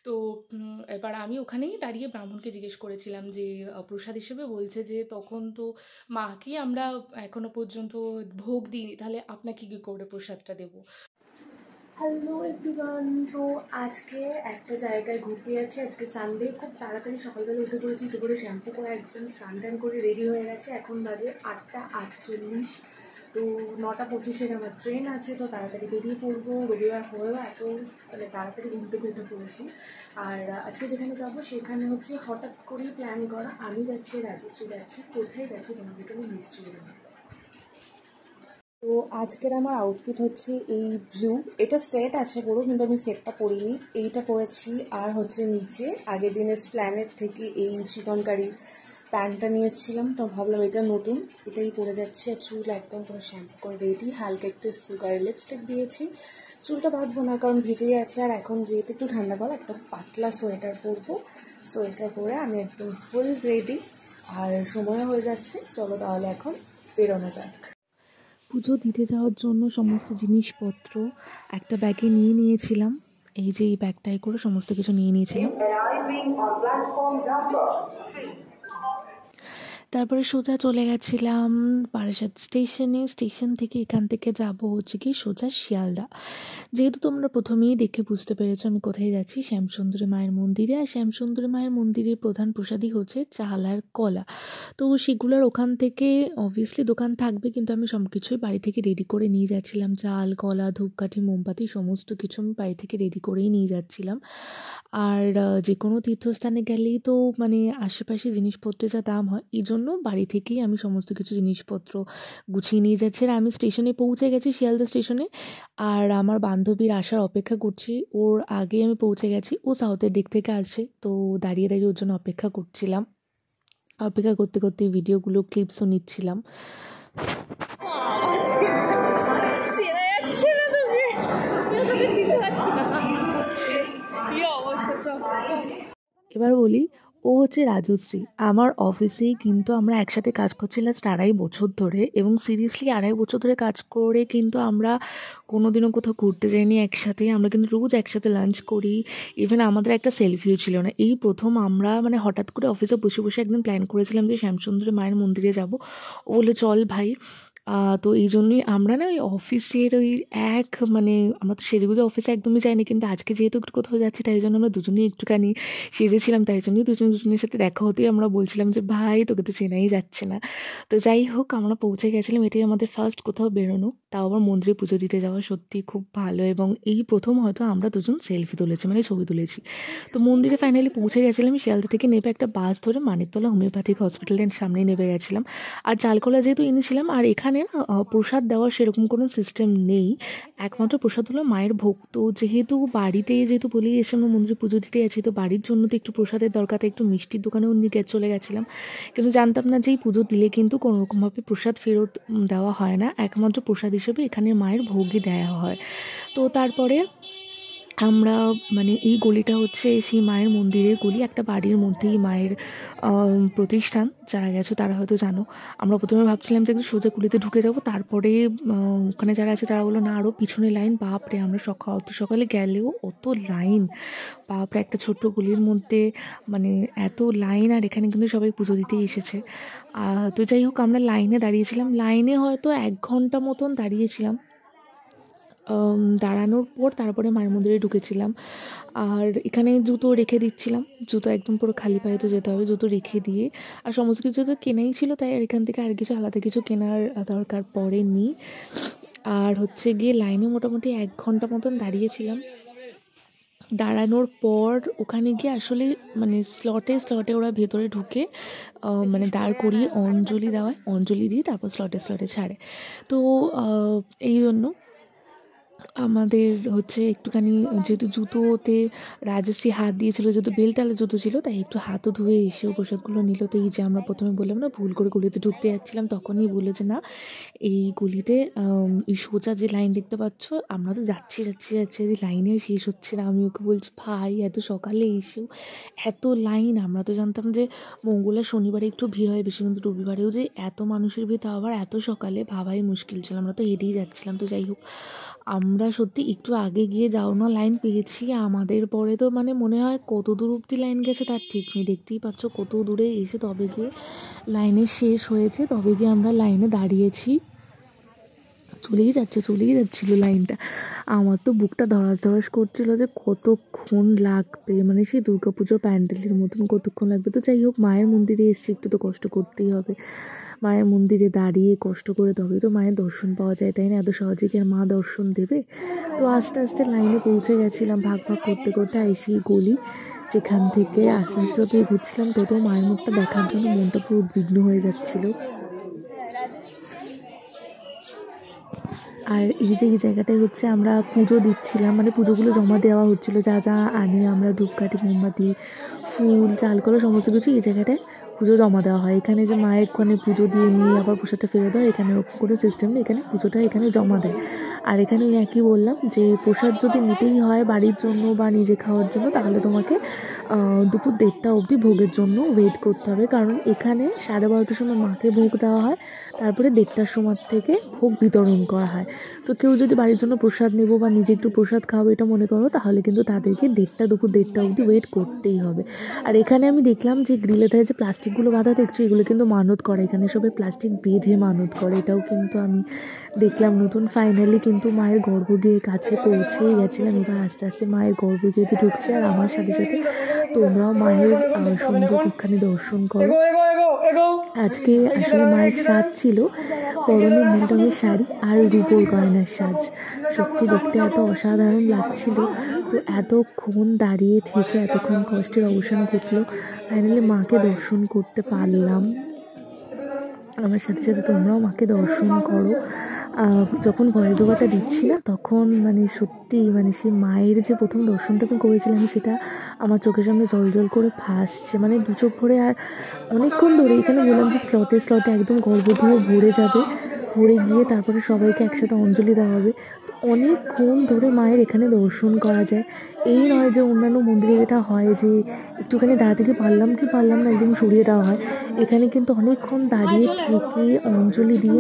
তো এবার আমি ওখানেই দাঁড়িয়ে ব্রাহ্মণকে জিজ্ঞেস করেছিলাম যে প্রসাদ হিসেবে বলছে যে তখন তো মাকে আমরা এখনো পর্যন্ত ভোগ দিইনি, তাহলে আপনাকে কী করে প্রসাদটা দেবো। হ্যালো এভরিওয়ান, তো আজকে একটা জায়গায় ঘুরতে যাচ্ছি। আজকে সানডে, খুব তাড়াতাড়ি সকালবেলা উঠে পড়েছি, উঠে পড়ে শ্যাম্পু করে একদম স্নান টান করে রেডি হয়ে গেছে। এখন বাজে 8টা 48, তো 9টা 25-এর আমার ট্রেন আছে, তো তাড়াতাড়ি বেরিয়ে পড়বো। রবিবার হয়েও এত মানে তাড়াতাড়ি ঘুম থেকে উঠে পড়েছি। আর আজকে যেখানে যাবো সেখানে হচ্ছে হঠাৎ করেই প্ল্যান করা। আমি যাচ্ছি, রাজশ্রী যাচ্ছি। কোথায় যাচ্ছি তোমাদেরকে আমি নিশ্চয়ই জানাবো। তো আজকের আমার আউটফিট হচ্ছে এই ব্লু, এটা সেট আছে পুরো, কিন্তু আমি সেটটা পরিনি, এইটা পরেছি। আর হচ্ছে নিচে আগের দিনের স্প্ল্যানেট থেকে এই চিকনকারি প্যান্টটা নিয়ে এসেছিলাম, তো ভাবলাম এটা নতুন, এটাই পরে যাচ্ছে। চুল একদম পুরো শ্যাম্পু করে রেডি, হালকা একটু সুগার লিপস্টিক দিয়েছি। চুলটা বাঁধবো না কারণ ভিজেই আছে, আর এখন যেহেতু একটু ঠান্ডাকাল, একটা পাতলা সোয়েটার পরবো। সোয়েটার পরে আমি একদম ফুল রেডি, আর সময় হয়ে যাচ্ছে। চলো তাহলে এখন বেরোনো যাক। পুজো দিতে যাওয়ার জন্য সমস্ত জিনিসপত্র একটা ব্যাগে নিয়ে নিয়েছিলাম। এই যে এই ব্যাগটাই করে সমস্ত কিছু নিয়ে নিয়েছিলাম। তারপরে সোজা চলে গেছিলাম বারাসাত স্টেশনে। স্টেশন থেকে এখান থেকে যাব হচ্ছে কি সোজা শিয়ালদা। যেহেতু তোমরা প্রথমেই দেখে বুঝতে পেরেছো আমি কোথায় যাচ্ছি, শ্যামসুন্দরী মায়ের মন্দিরে। আর শ্যামসুন্দরী মায়ের মন্দিরের প্রধান প্রসাদই হচ্ছে চাল আর কলা। তো সেগুলোর ওখান থেকে অবভিয়াসলি দোকান থাকবে, কিন্তু আমি সব কিছুই বাড়ি থেকে রেডি করে নিয়ে যাচ্ছিলাম। চাল, কলা, ধূপকাঠি, মোমবাতি সমস্ত কিছু আমি বাড়ি থেকে রেডি করেই নিয়ে যাচ্ছিলাম। আর যে কোনো তীর্থস্থানে গেলেই তো মানে আশেপাশে জিনিসপত্রের যা দাম হয়, এই জন্য বাড়ি থেকেই আমি সমস্ত কিছু জিনিসপত্র গুছিয়ে নিয়ে যাচ্ছি। আর আমি স্টেশনে পৌঁছে গেছি, শিয়ালদা স্টেশনে। আর আমার বান্ধবীর আসার অপেক্ষা করছি, ওর আগে আমি পৌঁছে গেছি। ও সাউথের দিক থেকে আসছে, তো দাঁড়িয়ে দাঁড়িয়ে ওর জন্য অপেক্ষা করছিলাম। অপেক্ষা করতে করতে ভিডিওগুলো ক্লিপসও নিচ্ছিলাম। এবার বলি, ও হচ্ছে রাজশ্রী। আমার অফিসেই কিন্তু আমরা একসাথে কাজ করছি লাস্ট 2.5 বছর ধরে, এবং সিরিয়াসলি 2.5 বছর ধরে কাজ করে কিন্তু আমরা কোনোদিনও কোথাও ঘুরতে যাইনি একসাথে। আমরা কিন্তু রোজ একসাথে লাঞ্চ করি, ইভেন আমাদের একটা সেলফিও ছিল না। এই প্রথম আমরা মানে হঠাৎ করে অফিসে বসে বসে একদিন প্ল্যান করেছিলাম যে শ্যামসুন্দরী মায়ের মন্দিরে যাব। ও বলে চল ভাই। তো এই জন্যই আমরা না ওই অফিসের ওই মানে আমরা তো সেদিকে অফিসে একদমই যাইনি, কিন্তু আজকে যেহেতু একটু কোথাও যাচ্ছি তাই জন্য আমরা দুজনেই একটুখানি সেজেছিলাম। তাই জন্যই দুজনের সাথে দেখা হতেই আমরা বলছিলাম যে ভাই তোকে তো চেনাই যাচ্ছে না। তো যাই হোক, আমরা পৌঁছে গেছিলাম। এটাই আমাদের ফার্স্ট কোথাও বেরোনো, তাও আবার মন্দিরে পুজো দিতে যাওয়া সত্যিই খুব ভালো। এবং এই প্রথম হয়তো আমরা দুজন সেলফি তুলেছি, মানে ছবি তুলেছি। তো মন্দিরে ফাইনালি পৌঁছে গেছিলাম। শিয়ালদা থেকে নেবে একটা বাস ধরে মানিকতলা হোমিওপ্যাথিক হসপিটালের সামনে নেমে গেছিলাম। আর চালকলা যেহেতু এনেছিলাম, আর এখানে না প্রসাদ দেওয়ার সেরকম কোনো সিস্টেম নেই, একমাত্র প্রসাদ হলো মায়ের ভোগ। তো যেহেতু বাড়িতে যেহেতু বলেই এসে আমরা মন্দিরে পুজো দিতে যাচ্ছি, তো বাড়ির জন্য তো একটু প্রসাদের দরকার, একটু মিষ্টির দোকানেও নিয়ে চলে গেছিলাম। কিন্তু জানতাম না যে এই পুজো দিলে কিন্তু কোনোরকমভাবে প্রসাদ ফেরত দেওয়া হয় না, একমাত্র প্রসাদ হিসেবে এখানে মায়ের ভোগই দেওয়া হয়। তো তারপরে আমরা মানে এই গলিটা হচ্ছে সেই মায়ের মন্দিরের গলি, একটা বাড়ির মধ্যেই মায়ের প্রতিষ্ঠান। যারা গেছো তারা হয়তো জানো। আমরা প্রথমে ভাবছিলাম যে একটু সোজা গলিতে ঢুকে যাবো, তারপরে ওখানে যারা আছে তারা বললো না আরও পিছনে লাইন। বাপরে, আমরা অত সকালে গেলেও অত লাইন, বাপরে, একটা ছোট্ট গলির মধ্যে মানে এত লাইন। আর এখানে কিন্তু সবাই পুজো দিতেই এসেছে। তো যাই হোক, আমরা লাইনে দাঁড়িয়েছিলাম, লাইনে হয়তো 1 ঘন্টা মতন দাঁড়িয়েছিলাম। দাঁড়ানোর পর তারপরে মায়ের মন্দিরে ঢুকেছিলাম। আর এখানে জুতো রেখে দিচ্ছিলাম, জুতো একদম পুরো খালি পায়ে তো যেতে হবে, জুতো রেখে দিয়ে। আর সমস্ত কিছু তো কেনাই ছিল, তাই আর এখান থেকে আর কিছু আলাদা কিছু কেনার দরকার পড়েনি। আর হচ্ছে গিয়ে লাইনে মোটামুটি 1 ঘন্টা মতন দাঁড়িয়েছিলাম। দাঁড়ানোর পর ওখানে গিয়ে আসলে মানে স্লটে ওরা ভেতরে ঢুকে মানে দাঁড় করিয়ে অঞ্জলি দেওয়ায়, অঞ্জলি দিয়ে তারপর স্লটে ছাড়ে। তো এই জন্য আমাদের হচ্ছে একটুখানি, যেহেতু জুতোতে রাজশ্রী হাত দিয়েছিল, যেহেতু বেলটালা জুতো ছিল, তাই একটু হাতও ধুয়ে এসেও প্রসাদগুলো নিল। তো এই যে আমরা প্রথমে বললাম না ভুল করে গলিতে ঢুকতে যাচ্ছিলাম, তখনই বলে যে না এই গলিতে এই সোজা যে লাইন দেখতে পাচ্ছ, আমরা তো যাচ্ছি যে লাইনে শেষ হচ্ছে না। আমি ওকে বলছি ভাই এত সকালে এসেও এত লাইন। আমরা তো জানতাম যে মঙ্গল আর শনিবারে একটু ভিড় হয় বেশি, কিন্তু রবিবারেও যে এত মানুষের ভিড়, তাও আবার এত সকালে, ভাবাই মুশকিল ছিল। আমরা তো হেঁটেই যাচ্ছিলাম। তো যাই হোক, আমরা সত্যি একটু আগে গিয়ে যাও না লাইন পেয়েছি, আমাদের পরে তো মানে মনে হয় কত দূর অব্দি লাইন গেছে তার ঠিক নেই। দেখতেই পাচ্ছ কত দূরে এসে তবে গিয়ে লাইনের শেষ হয়েছে, তবে গিয়ে আমরা লাইনে দাঁড়িয়েছি। চলেই যাচ্ছিলো লাইনটা। আমার তো বুকটা ধড়াস ধড়াস করছিলো যে কতক্ষণ লাগবে, মানে সেই দুর্গাপুজোর প্যান্ডেলের মতন কতক্ষণ লাগবে। তো যাই হোক, মায়ের মন্দিরে এসছি, একটু তো কষ্ট করতেই হবে। মায়ের মন্দিরে দাঁড়িয়ে কষ্ট করে তবেই তো মায়ের দর্শন পাওয়া যায়, তাই না? এত সহজে কি আর মা দর্শন দেবে? তো আস্তে আস্তে লাইনে পৌঁছে গেছিলাম, ভাগ করতে করতে সেই গলি যেখান থেকে আস্তে আস্তে যত এগোচ্ছিলাম তত মায়ের মুখটা দেখার জন্য মনটা পুরো উদ্বিগ্ন হয়ে যাচ্ছিলো। আর এই জায়গাটায় হচ্ছে আমরা পুজো দিচ্ছিলাম, মানে পুজোগুলো জমা দেওয়া হচ্ছিলো, যা যা আনি আমরা ধূপকাঠি, মোমবাতি, ফুল, চাল কলা সমস্ত কিছু এই জায়গাটায় পুজো জমা দেওয়া হয়। এখানে যে মায়ের ওখানে পুজো দিয়ে নিয়ে আবার প্রসাদটা ফেলে দেওয়া, এখানে কোনো সিস্টেম নেই, এখানে পুজোটা এখানে জমা দেয়। আর এখানে ওই একই বললাম যে প্রসাদ যদি নিতেই হয় বাড়ির জন্য বা নিজে খাওয়ার জন্য, তাহলে তোমাকে দুপুর 1:30টা অবধি ভোগের জন্য ওয়েট করতে হবে, কারণ এখানে 12:30টার সময় মাকে ভোগ দেওয়া হয়, তারপরে 1:30টার সময় থেকে ভোগ বিতরণ করা হয়। তো কেউ যদি বাড়ির জন্য প্রসাদ নেবো বা নিজে একটু প্রসাদ খাবো এটা মনে করো, তাহলে কিন্তু তাদেরকে দুপুর 1:30টা অবধি ওয়েট করতেই হবে। আর এখানে আমি দেখলাম যে গ্রিলে ধারে যে প্লাস্টিকগুলো বাঁধা দেখছো, এগুলো কিন্তু মানত করে, এখানে সবাই প্লাস্টিক বেঁধে মানত করে, এটাও কিন্তু আমি দেখলাম নতুন। ফাইনালি কিন্তু মায়ের গর্ভগৃহের কাছে পৌঁছেই গেছিলাম। এবার আস্তে আস্তে মায়ের গর্ভগৃহতে ঢুকছে, আর আমার সাথে সাথে তোমরাও মায়ের সুন্দর মুখখানি দর্শন করো। আজকে আসলে মায়ের সাজ ছিল পরনে নীল রঙের শাড়ি আর রূপোর গয়নার সাজ, সত্যি দেখতে এত অসাধারণ লাগছিল। তো এতক্ষণ দাঁড়িয়ে থেকে এতক্ষণ কষ্টের অবসান ঘটলো, ফাইনালি মাকে দর্শন করতে পারলাম। আমার সাথে সাথে তোমরাও মাকে দর্শন করো। যখন ভয়েস ওভারটা দিচ্ছি না, তখন মানে সত্যি মানে সেই মায়ের যে প্রথম দর্শনটা আমি করেছিলাম, সেটা আমার চোখের সামনে জল করে ভাসছে, মানে দু চোখ ভরে। আর অনেকক্ষণ ধরে এখানে বললাম যে স্লটে একদম গর্ভগৃহ ভরে যাবে, ভরে গিয়ে তারপরে সবাইকে একসাথে অঞ্জলি দেওয়া হবে। তো অনেকক্ষণ ধরে মায়ের এখানে দর্শন করা যায়। এই নয় যে অন্যান্য মন্দিরে যেটা হয় যে একটুখানি দাঁড়াতে গিয়ে পারলাম না একদম সরিয়ে দেওয়া হয়, এখানে কিন্তু অনেকক্ষণ দাঁড়িয়ে থেকে অঞ্জলি দিয়ে